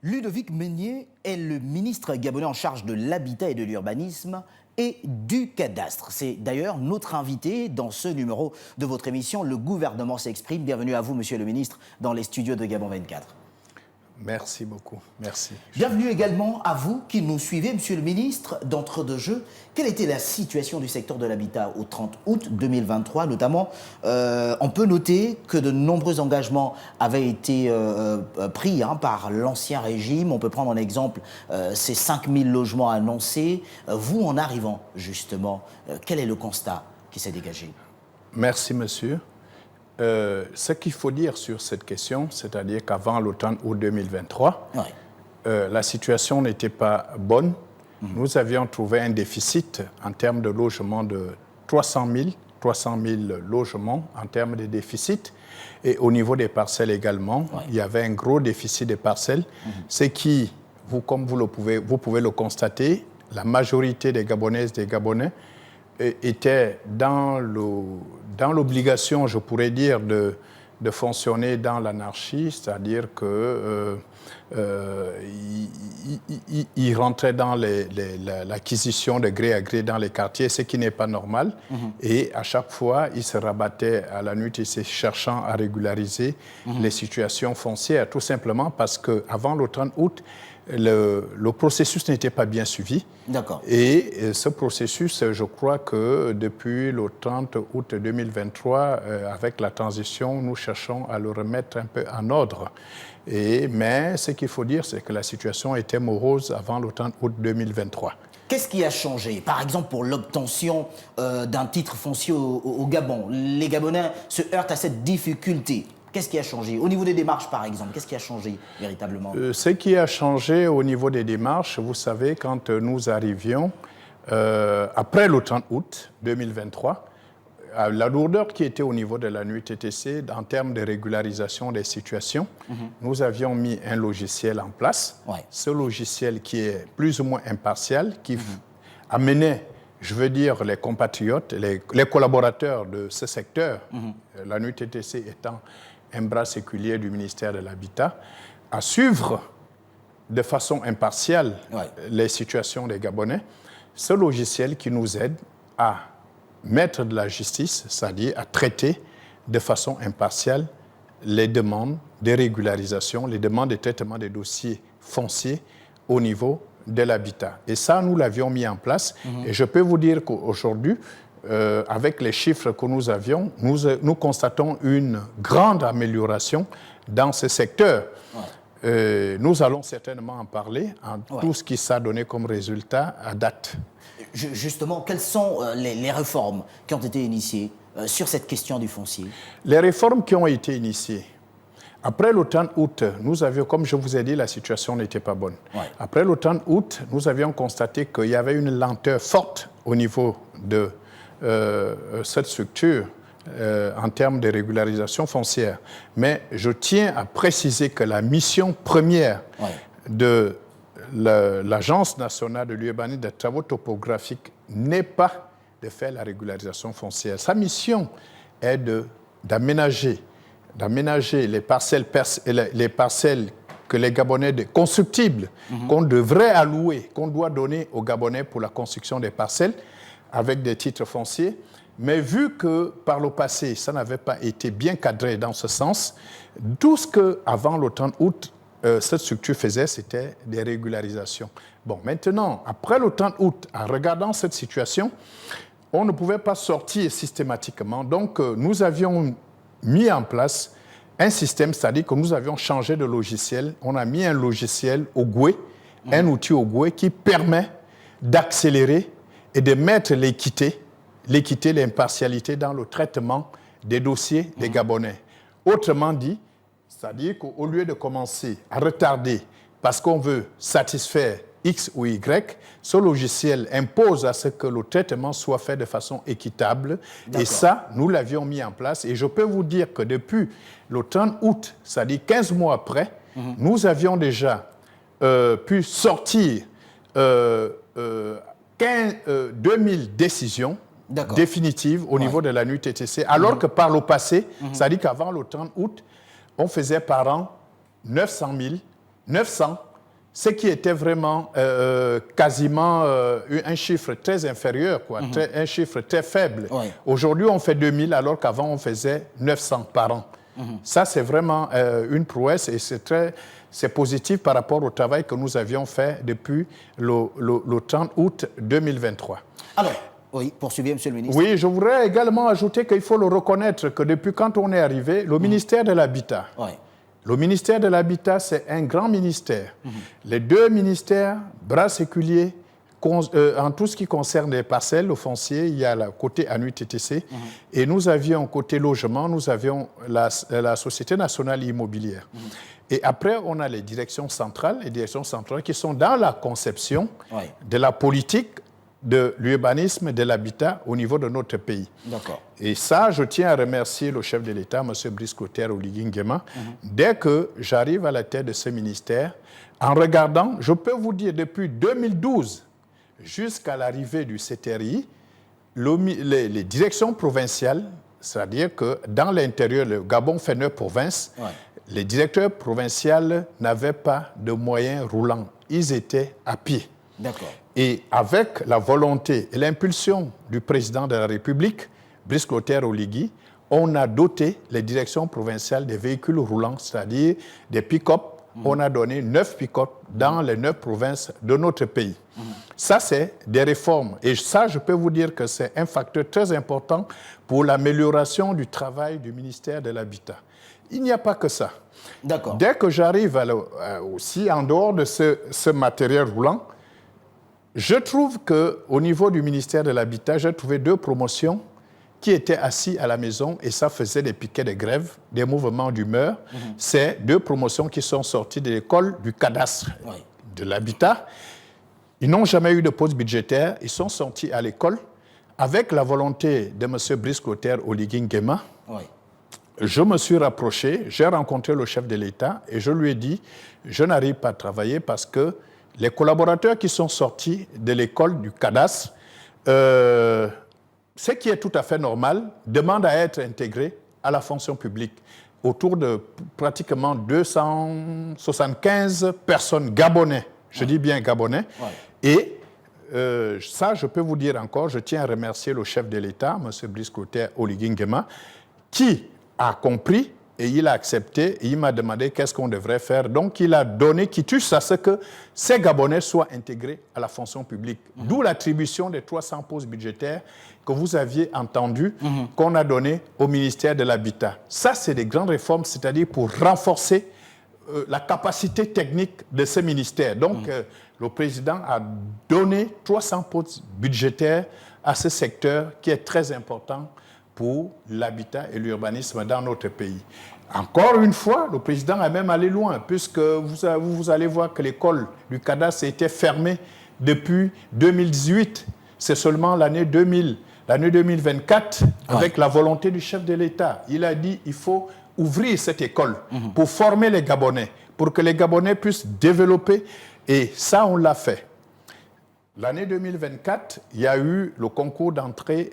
Ludovic Meunier est le ministre gabonais en charge de l'habitat et de l'urbanisme et du cadastre. C'est d'ailleurs notre invité dans ce numéro de votre émission. Le gouvernement s'exprime. Bienvenue à vous, monsieur le ministre, dans les studios de Gabon 24. Merci beaucoup, merci. Bienvenue également à vous qui nous suivez, monsieur le ministre, d'entre-deux-jeux. Quelle était la situation du secteur de l'habitat au 30 août 2023 notamment? On peut noter que de nombreux engagements avaient été pris par l'ancien régime. On peut prendre en exemple ces 5000 logements annoncés. Vous, en arrivant justement, quel est le constat qui s'est dégagé? Merci, monsieur. Ce qu'il faut dire sur cette question, c'est-à-dire qu'avant le 30 août 2023, la situation n'était pas bonne. Nous avions trouvé un déficit en termes de logement de 300 000 logements en termes de déficit. Et au niveau des parcelles également, il y avait un gros déficit des parcelles. Ce qui, comme vous pouvez le constater, la majorité des Gabonaises, des Gabonais, était dans l'obligation, je pourrais dire, de fonctionner dans l'anarchie, c'est-à-dire qu'ils rentraient dans l'acquisition de gré à gré dans les quartiers, ce qui n'est pas normal. Et à chaque fois, ils se rabattaient à la nuit, cherchant à régulariser les situations foncières, tout simplement parce qu'avant le 30 août, le processus n'était pas bien suivi. D'accord. Et ce processus, je crois que depuis le 30 août 2023, avec la transition, nous cherchons à le remettre un peu en ordre. Mais ce qu'il faut dire, c'est que la situation était morose avant le 30 août 2023. Qu'est-ce qui a changé? Par exemple, pour l'obtention d'un titre foncier au Gabon, les Gabonais se heurtent à cette difficulté. Qu'est-ce qui a changé? Au niveau des démarches, par exemple, qu'est-ce qui a changé véritablement? Ce qui a changé au niveau des démarches, vous savez, quand nous arrivions, après le 30 août 2023, la lourdeur qui était au niveau de la NUTTC, en termes de régularisation des situations, nous avions mis un logiciel en place. Ce logiciel qui est plus ou moins impartial, qui amenait, je veux dire, les compatriotes, les collaborateurs de ce secteur, la NUTTC étant un bras séculier du ministère de l'Habitat, à suivre de façon impartiale les situations des Gabonais. Ce logiciel qui nous aide à mettre de la justice, c'est-à-dire à traiter de façon impartiale les demandes de régularisation, les demandes de traitement des dossiers fonciers au niveau de l'habitat. Et ça, nous l'avions mis en place. Et je peux vous dire qu'aujourd'hui, avec les chiffres que nous avions, nous constatons une grande amélioration dans ce secteur. Nous allons certainement en parler, tout ce qui s'est donné comme résultat à date. Justement, quelles sont les réformes qui ont été initiées sur cette question du foncier? Les réformes qui ont été initiées. Après le 30 août, nous avions, comme je vous ai dit, la situation n'était pas bonne. Après le 30 août, nous avions constaté qu'il y avait une lenteur forte au niveau de cette structure en termes de régularisation foncière. Mais je tiens à préciser que la mission première de l'Agence nationale de l'urbanisme des travaux topographiques n'est pas de faire la régularisation foncière. Sa mission est d'aménager les parcelles que les Gabonais constructibles, qu'on devrait allouer, qu'on doit donner aux Gabonais pour la construction des parcelles avec des titres fonciers. Mais vu que par le passé, ça n'avait pas été bien cadré dans ce sens, tout ce qu'avant le 30 août, cette structure faisait, c'était des régularisations. Bon, maintenant, après le 30 août, en regardant cette situation, on ne pouvait pas sortir systématiquement. Donc, nous avions mis en place un système, c'est-à-dire que nous avions changé de logiciel. On a mis un logiciel au GUE, un outil au GUE qui permet d'accélérer et de mettre l'équité, l'impartialité dans le traitement des dossiers des Gabonais. Autrement dit, c'est-à-dire qu'au lieu de commencer à retarder parce qu'on veut satisfaire X ou Y, ce logiciel impose à ce que le traitement soit fait de façon équitable. Et ça, nous l'avions mis en place. Et je peux vous dire que depuis le 30 août, c'est-à-dire 15 mois après, nous avions déjà pu sortir 2000 décisions définitives au niveau de la NUTTC, alors que par le passé, c'est-à-dire qu'avant le 30 août, on faisait par an 900 ce qui était vraiment quasiment un chiffre très inférieur, quoi, un chiffre très faible. Oui. Aujourd'hui, on fait 2000 alors qu'avant, on faisait 900 par an. Ça, c'est vraiment une prouesse et c'est positif par rapport au travail que nous avions fait depuis le 30 août 2023. Alors, oui, poursuivez, Monsieur le ministre. Oui, je voudrais également ajouter qu'il faut le reconnaître que depuis quand on est arrivé, le ministère de l'Habitat, le ministère de l'Habitat, c'est un grand ministère. Les deux ministères, bras séculiers, en tout ce qui concerne les parcelles, le foncier, il y a le côté ANUTTC, et nous avions côté logement, nous avions la Société nationale immobilière. Et après, on a les directions centrales qui sont dans la conception de la politique de l'urbanisme et de l'habitat au niveau de notre pays. D'accord. Et ça, je tiens à remercier le chef de l'État, M. Brice Clotaire Oligui Nguema. Dès que j'arrive à la tête de ce ministère, en regardant, je peux vous dire, depuis 2012 jusqu'à l'arrivée du CTRI, les directions provinciales, c'est-à-dire que dans l'intérieur, le Gabon fait 9 provinces, les directeurs provinciaux n'avaient pas de moyens roulants. Ils étaient à pied. D'accord. Et avec la volonté et l'impulsion du président de la République, Brice Clotaire Oligui, on a doté les directions provinciales des véhicules roulants, c'est-à-dire des pick-up. On a donné 9 pick-up dans les 9 provinces de notre pays. Ça, c'est des réformes. Et ça, je peux vous dire que c'est un facteur très important pour l'amélioration du travail du ministère de l'Habitat. Il n'y a pas que ça. D'accord. Dès que j'arrive aussi en dehors de ce matériel roulant, je trouve qu'au niveau du ministère de l'Habitat, j'ai trouvé 2 promotions qui étaient assis à la maison et ça faisait des piquets de grève, des mouvements d'humeur. C'est 2 promotions qui sont sorties de l'école du cadastre de l'habitat. Ils n'ont jamais eu de pause budgétaire. Ils sont sortis à l'école avec la volonté de M. Brice Clotaire Oligui Nguema. Je me suis rapproché, j'ai rencontré le chef de l'État et je lui ai dit, je n'arrive pas à travailler parce que les collaborateurs qui sont sortis de l'école du cadastre, ce qui est tout à fait normal, demandent à être intégrés à la fonction publique. Autour de pratiquement 275 personnes gabonais, je dis bien gabonais, et ça, je peux vous dire encore, je tiens à remercier le chef de l'État, M. Brice Clotaire Oligui Nguema, qui a compris et il a accepté et il m'a demandé qu'est-ce qu'on devrait faire. Donc, il a donné quitus à ce que ces Gabonais soient intégrés à la fonction publique. D'où l'attribution des 300 postes budgétaires que vous aviez entendu, qu'on a donné au ministère de l'Habitat. Ça, c'est des grandes réformes, c'est-à-dire pour renforcer la capacité technique de ce ministère. Donc, le président a donné 300 postes budgétaires à ce secteur qui est très important pour l'habitat et l'urbanisme dans notre pays. Encore une fois, le président a même allé loin, puisque vous allez voir que l'école du cadastre a été fermée depuis 2018. C'est seulement l'année 2024, avec la volonté du chef de l'État. Il a dit qu'il faut ouvrir cette école pour former les Gabonais, pour que les Gabonais puissent développer. Et ça, on l'a fait. L'année 2024, il y a eu le concours d'entrée.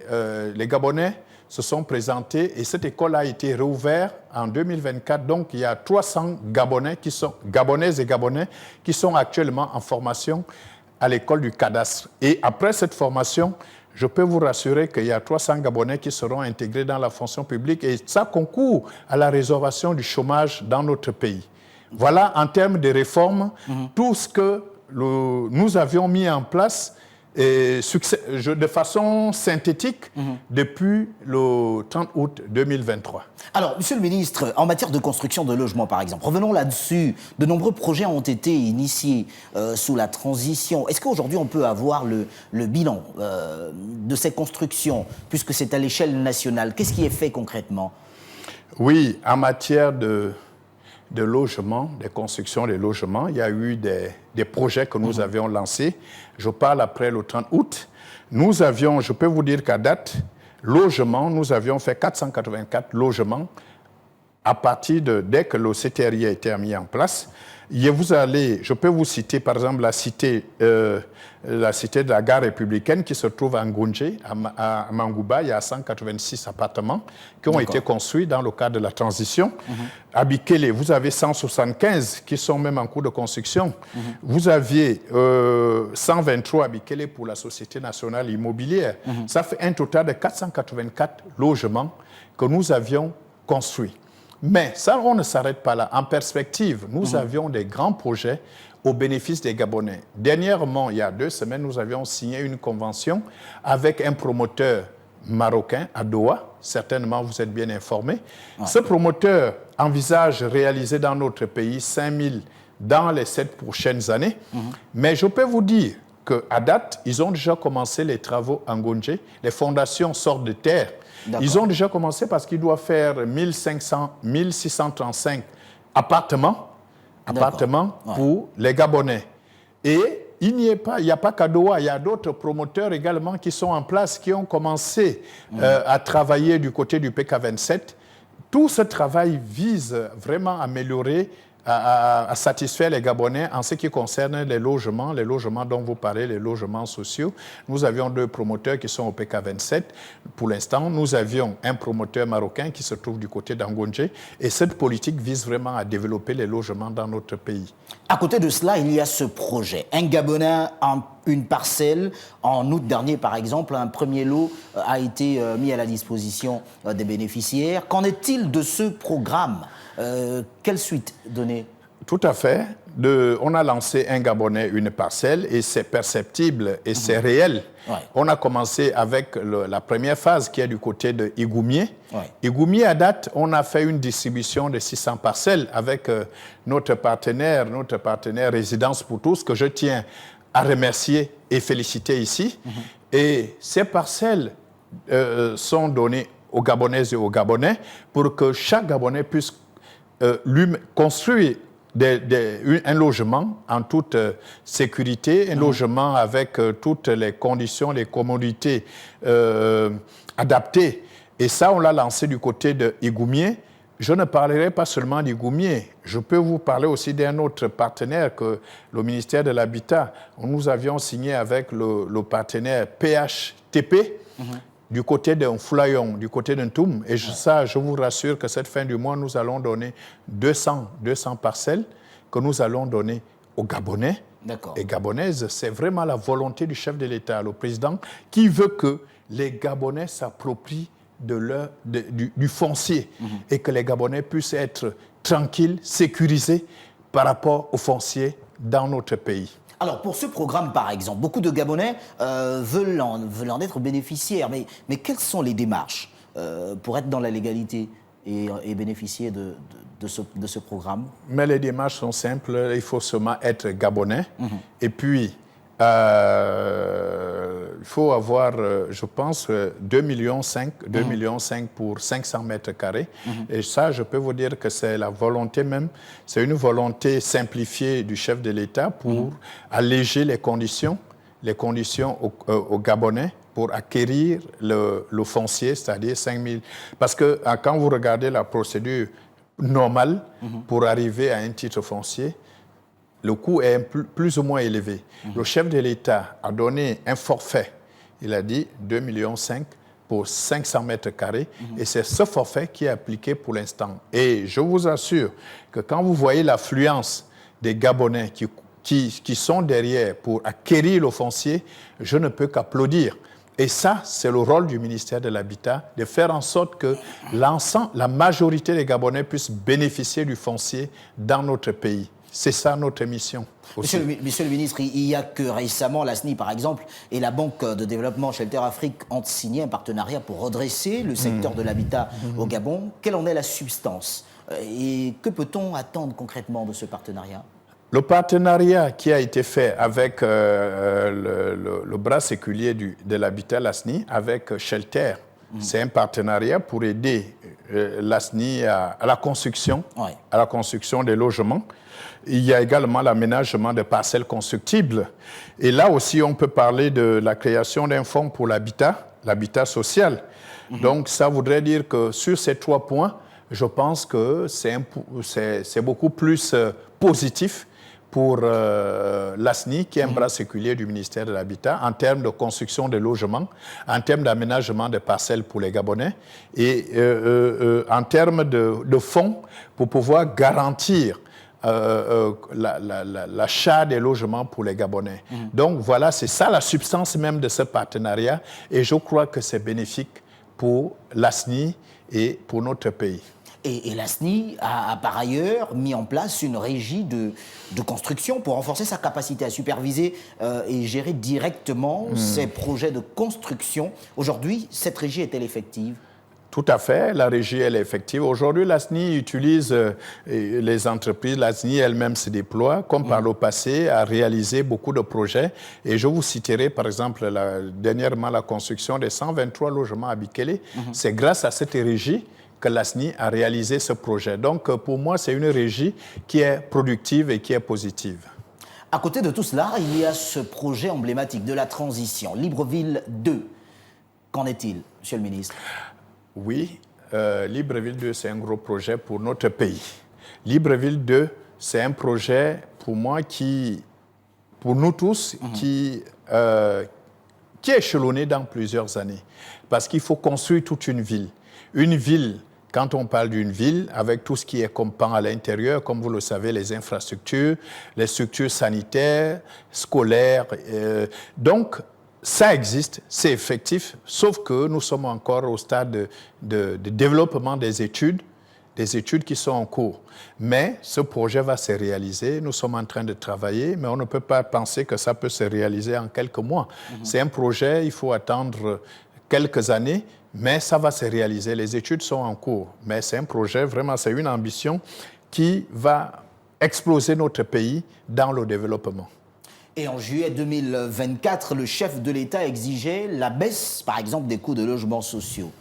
Les Gabonais se sont présentés et cette école a été réouverte en 2024. Donc, il y a 300 Gabonaises et Gabonais qui sont actuellement en formation à l'école du cadastre. Et après cette formation, je peux vous rassurer qu'il y a 300 Gabonais qui seront intégrés dans la fonction publique et ça concourt à la résorption du chômage dans notre pays. Voilà, en termes de réformes, tout ce que nous avions mis en place de façon synthétique depuis le 30 août 2023. Alors, Monsieur le ministre, en matière de construction de logements, par exemple, revenons là-dessus. De nombreux projets ont été initiés sous la transition. Est-ce qu'aujourd'hui, on peut avoir le bilan de ces constructions, puisque c'est à l'échelle nationale? Qu'est-ce qui est fait concrètement? Oui, en matière de logements, des constructions de logements. Il y a eu des projets que nous avions lancés. Je parle après le 30 août. Nous avions, je peux vous dire qu'à date, nous avions fait 484 logements à partir dès que le CTRI a été mis en place, je peux vous citer par exemple la cité de la gare républicaine qui se trouve à Ngonje, à Mangouba. Il y a 186 appartements qui ont été construits dans le cadre de la transition. À Bikele, vous avez 175 qui sont même en cours de construction. Vous aviez 123 à Bikele pour la Société nationale immobilière. Ça fait un total de 484 logements que nous avions construits. Mais ça, on ne s'arrête pas là. En perspective, nous avions des grands projets au bénéfice des Gabonais. Dernièrement, il y a 2 semaines, nous avions signé une convention avec un promoteur marocain à Doha. Certainement, vous êtes bien informés. Ouais. Ce promoteur envisage réaliser dans notre pays 5000 dans les 7 prochaines années. Mais je peux vous dire qu'à date, ils ont déjà commencé les travaux en Ngonje. Les fondations sortent de terre. Ils ont déjà commencé parce qu'ils doivent faire 1635 appartements pour les Gabonais. Et il n'y a pas qu'à Doha, il y a d'autres promoteurs également qui sont en place, qui ont commencé à travailler du côté du PK27. Tout ce travail vise vraiment à améliorer, à satisfaire les Gabonais en ce qui concerne les logements dont vous parlez, les logements sociaux. Nous avions 2 promoteurs qui sont au PK27. Pour l'instant, nous avions un promoteur marocain qui se trouve du côté d'Angonje. Et cette politique vise vraiment à développer les logements dans notre pays. À côté de cela, il y a ce projet. Un Gabonais en une parcelle. En août dernier, par exemple, un premier lot a été mis à la disposition des bénéficiaires. Qu'en est-il de ce programme ? Quelle suite donner? Tout à fait. On a lancé un Gabonais, une parcelle, et c'est perceptible et c'est réel. Ouais. On a commencé avec la première phase qui est du côté de Igoumié. Ouais. Igoumié, à date, on a fait une distribution de 600 parcelles avec notre partenaire Résidence pour tous, que je tiens à remercier et féliciter ici. Et ces parcelles sont données aux Gabonaises et aux Gabonais pour que chaque Gabonais puisse lui construire un logement en toute sécurité, un logement avec toutes les conditions, les commodités adaptées. Et ça, on l'a lancé du côté de Igoumié. Je ne parlerai pas seulement d'Igoumié. Je peux vous parler aussi d'un autre partenaire que le ministère de l'Habitat. Nous avions signé avec le partenaire PHTP. Du côté d'un Foulayon, du côté d'un Toum. Et ça, je vous rassure que cette fin du mois, nous allons donner 200 parcelles que nous allons donner aux Gabonais et Gabonaises. C'est vraiment la volonté du chef de l'État, le président, qui veut que les Gabonais s'approprient du foncier et que les Gabonais puissent être tranquilles, sécurisés par rapport au foncier dans notre pays. Alors, pour ce programme, par exemple, beaucoup de Gabonais veulent en être bénéficiaires. Mais quelles sont les démarches pour être dans la légalité et bénéficier de ce programme? Mais les démarches sont simples. Il faut seulement être Gabonais. Et puis, il faut avoir, je pense, 2,5 millions pour 500 mètres carrés. Et ça, je peux vous dire que c'est la volonté même, c'est une volonté simplifiée du chef de l'État pour alléger les conditions aux Gabonais pour acquérir le foncier, c'est-à-dire 5 000. Parce que quand vous regardez la procédure normale pour arriver à un titre foncier, le coût est plus ou moins élevé. Le chef de l'État a donné un forfait. Il a dit 2,5 millions pour 500 mètres carrés. Et c'est ce forfait qui est appliqué pour l'instant. Et je vous assure que quand vous voyez l'affluence des Gabonais qui sont derrière pour acquérir le foncier, je ne peux qu'applaudir. Et ça, c'est le rôle du ministère de l'Habitat, de faire en sorte que la majorité des Gabonais puissent bénéficier du foncier dans notre pays. C'est ça notre mission. Monsieur le ministre, il y a que récemment, la SNI par exemple, et la Banque de développement Shelter Afrique ont signé un partenariat pour redresser le secteur de l'habitat au Gabon. Quelle en est la substance? Et que peut-on attendre concrètement de ce partenariat? Le partenariat qui a été fait avec le bras séculier de l'habitat, la SNI, avec Shelter, c'est un partenariat pour aider la SNI à la construction des logements. Il y a également l'aménagement de parcelles constructibles. Et là aussi, on peut parler de la création d'un fonds pour l'habitat social. Donc, ça voudrait dire que sur ces 3 points, je pense que c'est beaucoup plus positif pour l'ASNI, qui est un bras séculier du ministère de l'Habitat, en termes de construction de logements, en termes d'aménagement de parcelles pour les Gabonais et en termes de fonds pour pouvoir garantir l'achat des logements pour les Gabonais. Donc voilà, c'est ça la substance même de ce partenariat et je crois que c'est bénéfique pour l'ASNI et pour notre pays. Et l'ASNI a par ailleurs mis en place une régie de construction pour renforcer sa capacité à superviser et gérer directement ces projets de construction. Aujourd'hui, cette régie est-elle effective ? Tout à fait, la régie elle est effective. Aujourd'hui, l'ASNI utilise les entreprises, l'ASNI elle-même se déploie, comme par le passé, à réaliser beaucoup de projets. Et je vous citerai par exemple dernièrement la construction des 123 logements à Bikele. C'est grâce à cette régie que l'ASNI a réalisé ce projet. Donc pour moi, c'est une régie qui est productive et qui est positive. À côté de tout cela, il y a ce projet emblématique de la transition, Libreville 2. Qu'en est-il, Monsieur le ministre ? Oui, Libreville 2, c'est un gros projet pour notre pays. Libreville 2, c'est un projet pour moi pour nous tous, qui est échelonné dans plusieurs années. Parce qu'il faut construire toute une ville. Une ville, quand on parle d'une ville, avec tout ce qui est comptant à l'intérieur, comme vous le savez, les infrastructures, les structures sanitaires, scolaires. Donc, ça existe, c'est effectif, sauf que nous sommes encore au stade de développement des études qui sont en cours. Mais ce projet va se réaliser, nous sommes en train de travailler, mais on ne peut pas penser que ça peut se réaliser en quelques mois. C'est un projet, il faut attendre quelques années, mais ça va se réaliser. Les études sont en cours, mais c'est un projet, vraiment, c'est une ambition qui va exploser notre pays dans le développement. Et en juillet 2024, le chef de l'État exigeait la baisse, par exemple, des coûts de logements sociaux.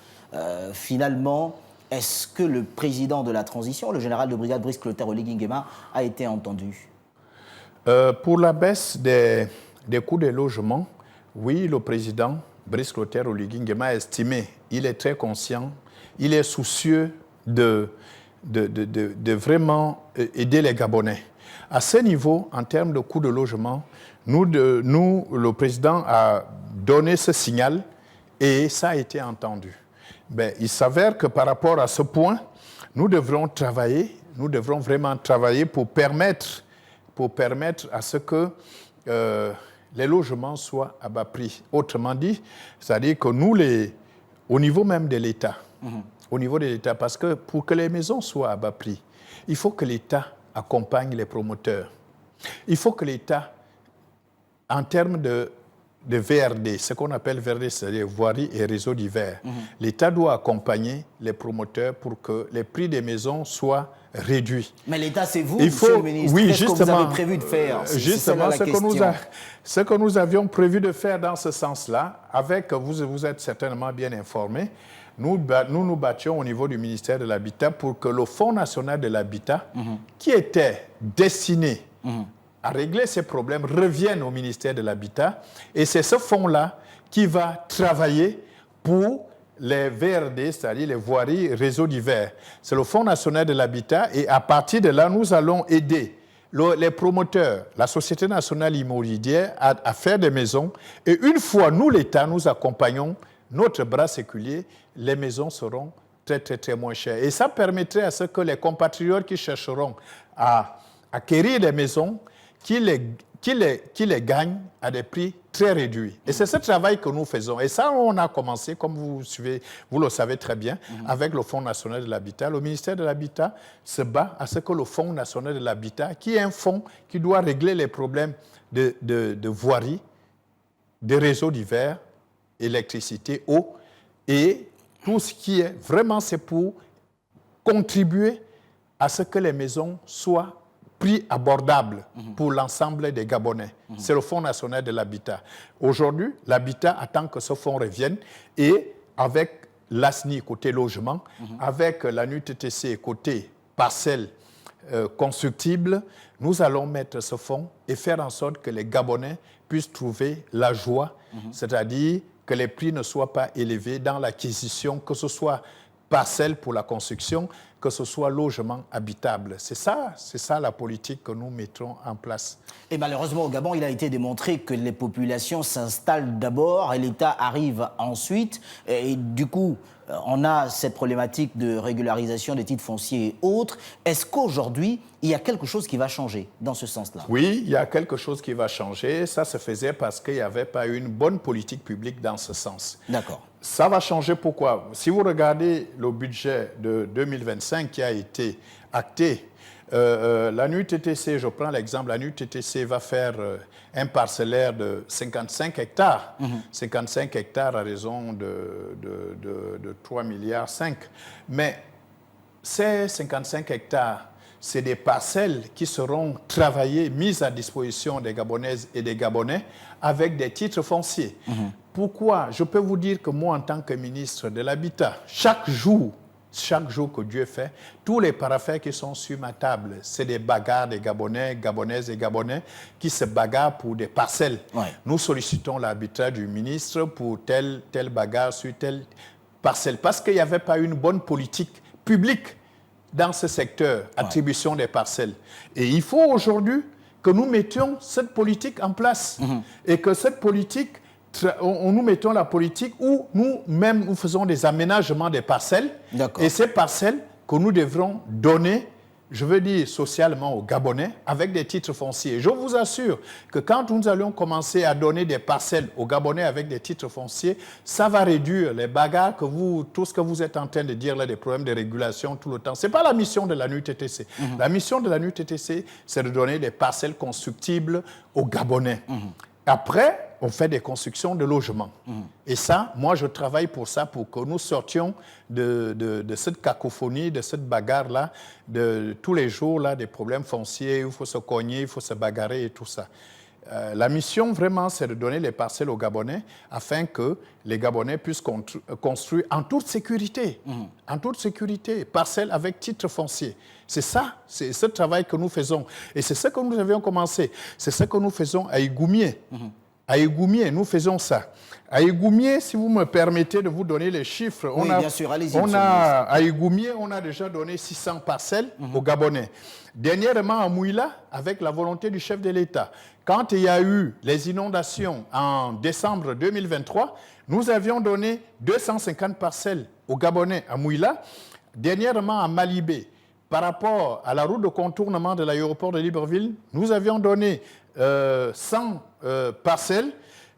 Finalement, est-ce que le président de la transition, le général de brigade Brice Clotaire Oligui Nguema, a été entendu ? Pour la baisse des coûts des logements, oui, le président Brice Clotaire Oligui Nguema a estimé, il est très conscient, il est soucieux de vraiment aider les Gabonais. À ce niveau, en termes de coûts de logement, nous, le président a donné ce signal et ça a été entendu. Ben, il s'avère que par rapport à ce point, nous devrons vraiment travailler pour permettre à ce que les logements soient à bas prix. Autrement dit, c'est-à-dire que nous, au niveau même de l'État, parce que pour que les maisons soient à bas prix, il faut que l'État accompagne les promoteurs. Il faut que l'État, en termes de VRD, ce qu'on appelle VRD, c'est-à-dire voirie et réseaux divers, l'État doit accompagner les promoteurs pour que les prix des maisons soient réduits. Mais l'État, c'est vous, Monsieur le ministre. Oui, qu'est-ce que vous avez prévu de faire ? Justement, ce que nous avions prévu de faire dans ce sens-là, avec, vous êtes certainement bien informés, nous battions au niveau du ministère de l'Habitat pour que le Fonds national de l'habitat, qui était destiné à régler ces problèmes, revienne au ministère de l'Habitat. Et c'est ce fonds-là qui va travailler pour les VRD, c'est-à-dire les voiries réseaux divers. C'est le Fonds national de l'habitat et à partir de là, nous allons aider les promoteurs, la Société nationale immobilière à faire des maisons. Et une fois, nous, l'État, nous accompagnons notre bras séculier, les maisons seront très, très, très moins chères. Et ça permettrait à ce que les compatriotes qui chercheront à acquérir des maisons, qui les gagnent à des prix très réduits. Et c'est ce travail que nous faisons. Et ça, on a commencé, comme vous le savez très bien, avec le Fonds national de l'habitat. Le ministère de l'Habitat se bat à ce que le Fonds national de l'habitat, qui est un fonds qui doit régler les problèmes de voirie, de réseaux divers, électricité, eau, et tout ce qui est vraiment, c'est pour contribuer à ce que les maisons soient prix abordable pour l'ensemble des Gabonais. C'est le Fonds national de l'habitat. Aujourd'hui, l'habitat attend que ce fonds revienne et avec l'ASNI côté logement, avec la NUTTC côté parcelles constructibles, nous allons mettre ce fonds et faire en sorte que les Gabonais puissent trouver la joie, c'est-à-dire que les prix ne soient pas élevés dans l'acquisition, que ce soit parcelles pour la construction, que ce soit logement habitable. C'est ça la politique que nous mettrons en place. Et malheureusement, au Gabon, il a été démontré que les populations s'installent d'abord et l'État arrive ensuite. Et du coup, on a cette problématique de régularisation des titres fonciers et autres. Est-ce qu'aujourd'hui, il y a quelque chose qui va changer dans ce sens-là? Oui, il y a quelque chose qui va changer. Ça se faisait parce qu'il n'y avait pas une bonne politique publique dans ce sens. D'accord. Ça va changer pourquoi? Si vous regardez le budget de 2025 qui a été acté, la NUTTC, je prends l'exemple, la NUTTC va faire un parcellaire de 55 hectares. 55 hectares à raison de 3,5 milliards. Mais ces 55 hectares, c'est des parcelles qui seront travaillées, mises à disposition des Gabonaises et des Gabonais avec des titres fonciers. Pourquoi? Je peux vous dire que moi, en tant que ministre de l'Habitat, chaque jour que Dieu fait, tous les parafaits qui sont sur ma table, c'est des bagarres des Gabonais, Gabonaises et Gabonais qui se bagarrent pour des parcelles. Ouais. Nous sollicitons l'arbitrage du ministre pour telle bagarre sur telle parcelle parce qu'il n'y avait pas une bonne politique publique dans ce secteur, attribution des parcelles. Et il faut aujourd'hui que nous mettions cette politique en place et que cette politique, nous mettons la politique où nous-mêmes, nous faisons des aménagements des parcelles. Et ces parcelles que nous devrons donner, je veux dire socialement aux Gabonais, avec des titres fonciers. Je vous assure que quand nous allons commencer à donner des parcelles aux Gabonais avec des titres fonciers, ça va réduire les bagarres tout ce que vous êtes en train de dire là, des problèmes de régulation tout le temps. Ce n'est pas la mission de la NUTTC. La mission de la NUTTC, c'est de donner des parcelles constructibles aux Gabonais. Après, on fait des constructions de logements. Et ça, moi, je travaille pour ça, pour que nous sortions de cette cacophonie, de cette bagarre-là, de tous les jours, là, des problèmes fonciers, il faut se cogner, il faut se bagarrer et tout ça. La mission, vraiment, c'est de donner les parcelles aux Gabonais afin que les Gabonais puissent construire en toute sécurité. En toute sécurité, parcelles avec titre foncier. C'est ça, c'est ce travail que nous faisons. Et c'est ce que nous avions commencé. C'est ce que nous faisons à Igoumié. À Igoumié, nous faisons ça. À Igoumié, si vous me permettez de vous donner les chiffres, bien sûr, allez-y. À Igoumié, on a déjà donné 600 parcelles aux Gabonais. Dernièrement, à Mouila, avec la volonté du chef de l'État, quand il y a eu les inondations en décembre 2023, nous avions donné 250 parcelles aux Gabonais à Mouila. Dernièrement, à Malibé, par rapport à la route de contournement de l'aéroport de Libreville, nous avions donné 100 parcelles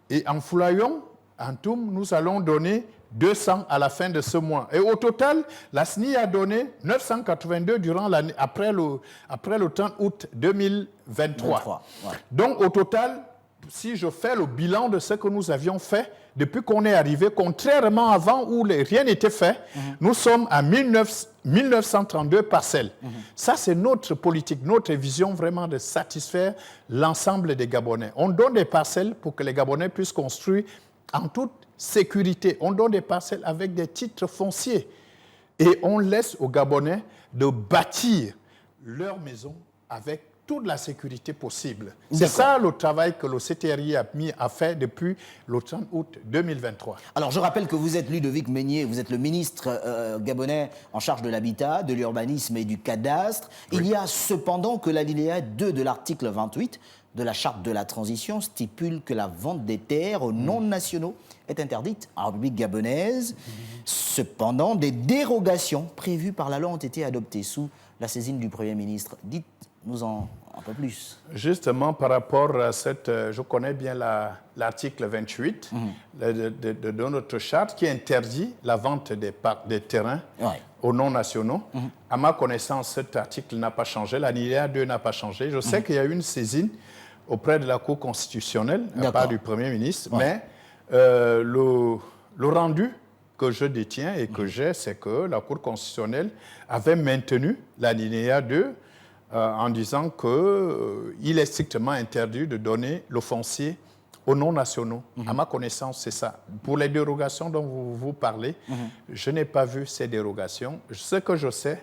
et en Foulayon, en Toum, nous allons donner 200 à la fin de ce mois. Et au total, la SNI a donné 982 durant l'année, après le 30 août 2023. Donc au total, si je fais le bilan de ce que nous avions fait depuis qu'on est arrivé, contrairement avant où rien n'était fait, nous sommes à 1932 parcelles. Ça, c'est notre politique, notre vision vraiment de satisfaire l'ensemble des Gabonais. On donne des parcelles pour que les Gabonais puissent construire en toute sécurité. On donne des parcelles avec des titres fonciers. Et on laisse aux Gabonais de bâtir leur maison avec toute la sécurité possible. C'est ça le travail que le CTRI a fait depuis le 30 août 2023. Alors, je rappelle que vous êtes Ludovic Meignier, vous êtes le ministre gabonais en charge de l'habitat, de l'urbanisme et du cadastre. Oui. Il y a cependant que l'alinéa 2 de l'article 28 de la Charte de la transition stipule que la vente des terres aux non-nationaux est interdite en République gabonaise. Cependant, des dérogations prévues par la loi ont été adoptées sous la saisine du Premier ministre. Dites-nous-en un peu plus. Justement, par rapport à cette... je connais bien l'article 28 de notre charte qui interdit la vente des terrains aux non-nationaux. À ma connaissance, cet article n'a pas changé. L'alinéa 2 n'a pas changé. Je sais qu'il y a eu une saisine auprès de la Cour constitutionnelle, à part du Premier ministre, mais le rendu que je détiens et que j'ai, c'est que la Cour constitutionnelle avait maintenu l'alinéa 2 en disant qu'il est strictement interdit de donner le foncier aux non-nationaux. À ma connaissance, c'est ça. Pour les dérogations dont vous parlez, je n'ai pas vu ces dérogations. Ce que je sais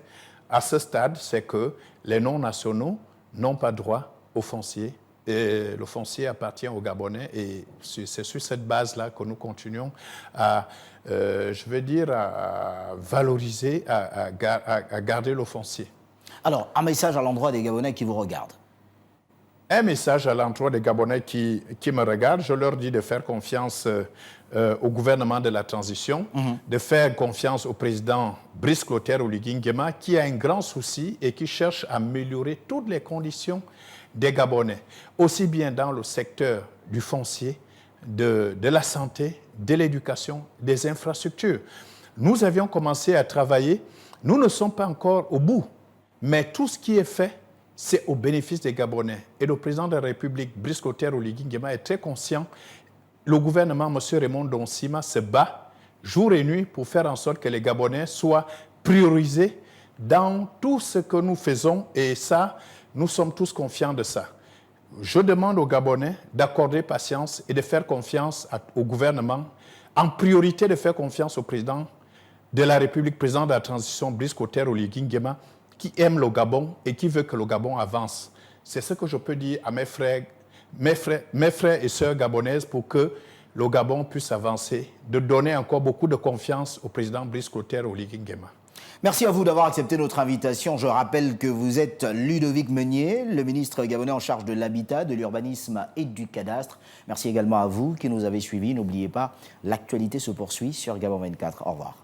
à ce stade, c'est que les non-nationaux n'ont pas droit au foncier le foncier appartient aux Gabonais et c'est sur cette base-là que nous continuons à, à valoriser, à garder le foncier. Alors, un message à l'endroit des Gabonais qui vous regardent. Un message à l'endroit des Gabonais qui me regardent, je leur dis de faire confiance au gouvernement de la transition, de faire confiance au président Brice Clotaire Oligui Nguema, qui a un grand souci et qui cherche à améliorer toutes les conditions des Gabonais, aussi bien dans le secteur du foncier, de la santé, de l'éducation, des infrastructures. Nous avions commencé à travailler, nous ne sommes pas encore au bout, mais tout ce qui est fait, c'est au bénéfice des Gabonais. Et le président de la République, Brice Clotaire Oligui Nguema, est très conscient. Le gouvernement, M. Raymond Donsima, se bat jour et nuit pour faire en sorte que les Gabonais soient priorisés dans tout ce que nous faisons. Et ça, nous sommes tous confiants de ça. Je demande aux Gabonais d'accorder patience et de faire confiance au gouvernement. En priorité, de faire confiance au président de la République, président de la transition, Brice Clotaire Oligui Nguema, qui aime le Gabon et qui veut que le Gabon avance. C'est ce que je peux dire à mes frères et sœurs gabonaises pour que le Gabon puisse avancer, de donner encore beaucoup de confiance au président Brice Clotaire Oligui Nguema. Merci à vous d'avoir accepté notre invitation. Je rappelle que vous êtes Ludovic Meunier, le ministre gabonais en charge de l'habitat, de l'urbanisme et du cadastre. Merci également à vous qui nous avez suivis. N'oubliez pas, l'actualité se poursuit sur Gabon 24. Au revoir.